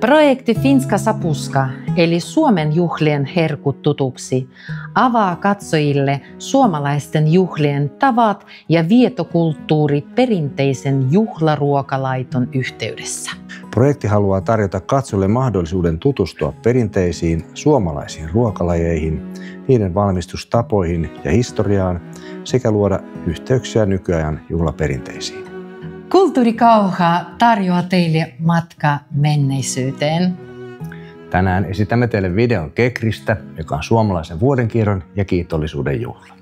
Projekti Finska Sapuska, eli Suomen juhlien herkut tutuksi, avaa katsojille suomalaisten juhlien tavat ja vietokulttuuri perinteisen juhlaruokalaiton yhteydessä. Projekti haluaa tarjota katsojille mahdollisuuden tutustua perinteisiin suomalaisiin ruokalajeihin, niiden valmistustapoihin ja historiaan sekä luoda yhteyksiä nykyajan juhlaperinteisiin. Kulttuurikauha tarjoaa teille matka menneisyyteen. Tänään esitämme teille videon Kekristä, joka on suomalaisen vuodenkierron ja kiitollisuuden juhla.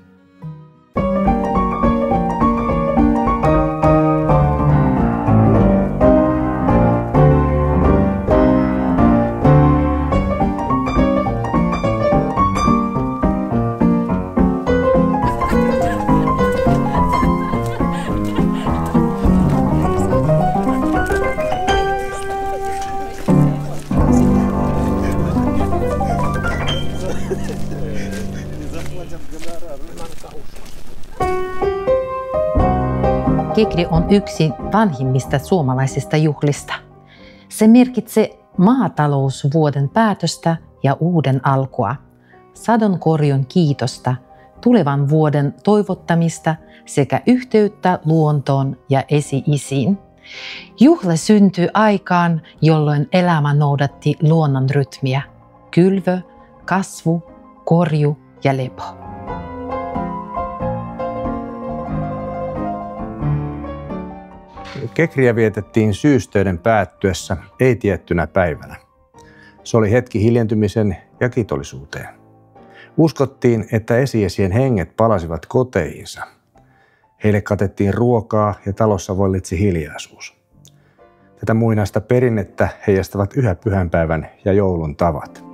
Kekri on yksi vanhimmista suomalaisista juhlista. Se merkitsee maatalousvuoden päätöstä ja uuden alkua, sadonkorjun kiitosta, tulevan vuoden toivottamista sekä yhteyttä luontoon ja esi-isiin. Juhla syntyi aikaan, jolloin elämä noudatti luonnon rytmiä: kylvö, kasvu, korju ja lepo. Kekriä vietettiin syystöiden päättyessä ei tiettynä päivänä. Se oli hetki hiljentymisen ja kiitollisuuteen. Uskottiin, että esiesien henget palasivat koteihinsa. Heille katettiin ruokaa ja talossa vallitsi hiljaisuus. Tätä muinaista perinnettä heijastavat yhä pyhänpäivän ja joulun tavat.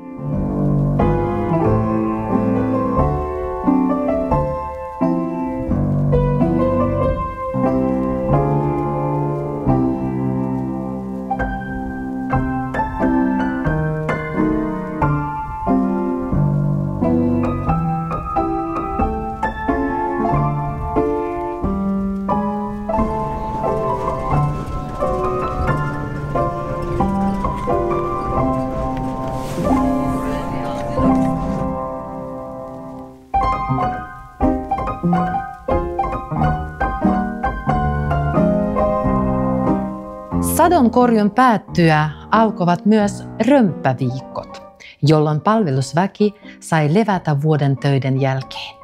Sadonkorjun päättyä alkoivat myös römppäviikot, jolloin palvelusväki sai levätä vuoden töiden jälkeen.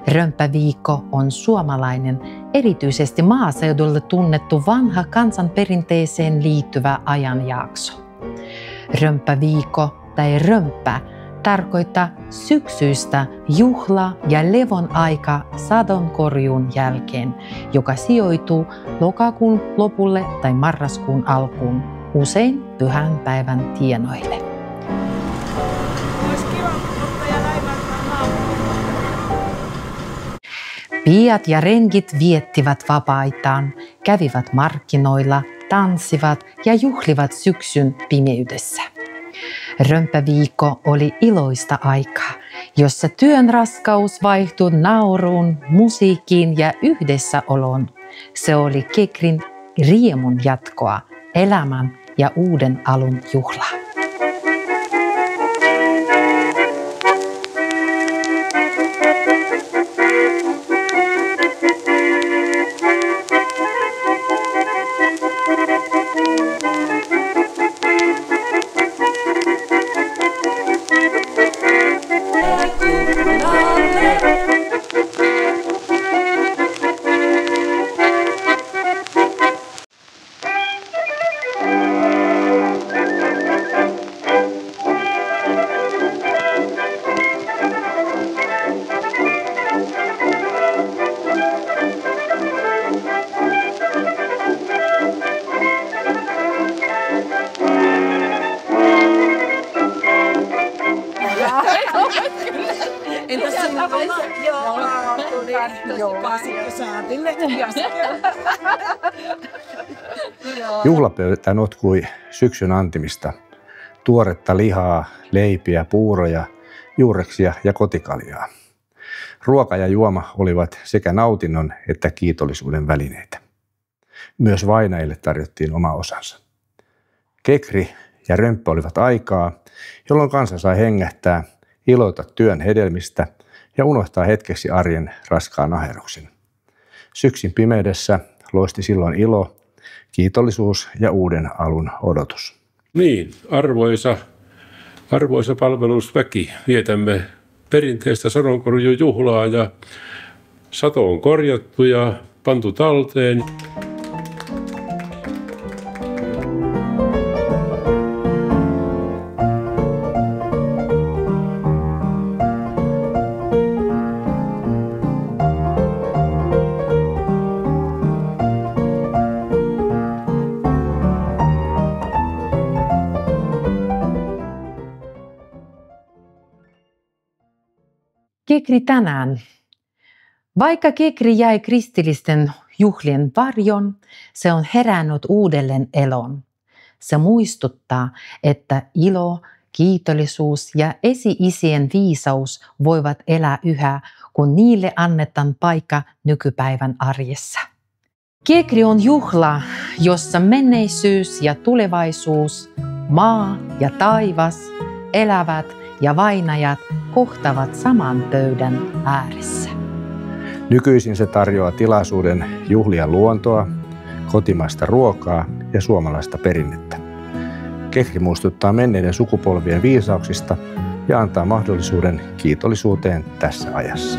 Römppäviikko on suomalainen, erityisesti maaseudulle tunnettu vanha kansanperinteeseen liittyvä ajanjakso. Römppäviikko tai römppä tarkoittaa syksyistä juhla- ja levon aika sadonkorjuun jälkeen, joka sijoittuu lokakuun lopulle tai marraskuun alkuun, usein pyhänpäivän tienoille. Piat ja rengit viettivät vapaitaan, kävivät markkinoilla, tanssivat ja juhlivat syksyn pimeydessä. Römppäviikko oli iloista aikaa, jossa työn raskaus vaihtui nauruun, musiikkiin ja yhdessäoloon. Se oli Kekrin riemun jatkoa, elämän ja uuden alun juhlaa. Entäs Juhlapöytä notkui syksyn antimista, tuoretta lihaa, leipiä, puuroja, juureksia ja kotikaljaa. Ruoka ja juoma olivat sekä nautinnon että kiitollisuuden välineitä. Myös vainajille tarjottiin oma osansa. Kekri ja römppä olivat aikaa, jolloin kansa sai hengähtää, iloita työn hedelmistä ja unohtaa hetkeksi arjen raskaan aherruksen. Syksyn pimeydessä loisti silloin ilo, kiitollisuus ja uuden alun odotus. Niin, arvoisa palvelusväki, vietämme perinteistä sadonkorjuujuhlaa ja sato on korjattu ja pantu talteen. Kekri tänään. Vaikka kekri jäi kristillisten juhlien varjon, se on herännyt uudelleen eloon. Se muistuttaa, että ilo, kiitollisuus ja esi-isien viisaus voivat elää yhä, kun niille annetaan paikka nykypäivän arjessa. Kekri on juhla, jossa menneisyys ja tulevaisuus, maa ja taivas, elävät ja vainajat kohtavat saman pöydän ääressä. Nykyisin se tarjoaa tilaisuuden juhlia luontoa, kotimaista ruokaa ja suomalaista perinnettä. Kekri muistuttaa menneiden sukupolvien viisauksista ja antaa mahdollisuuden kiitollisuuteen tässä ajassa.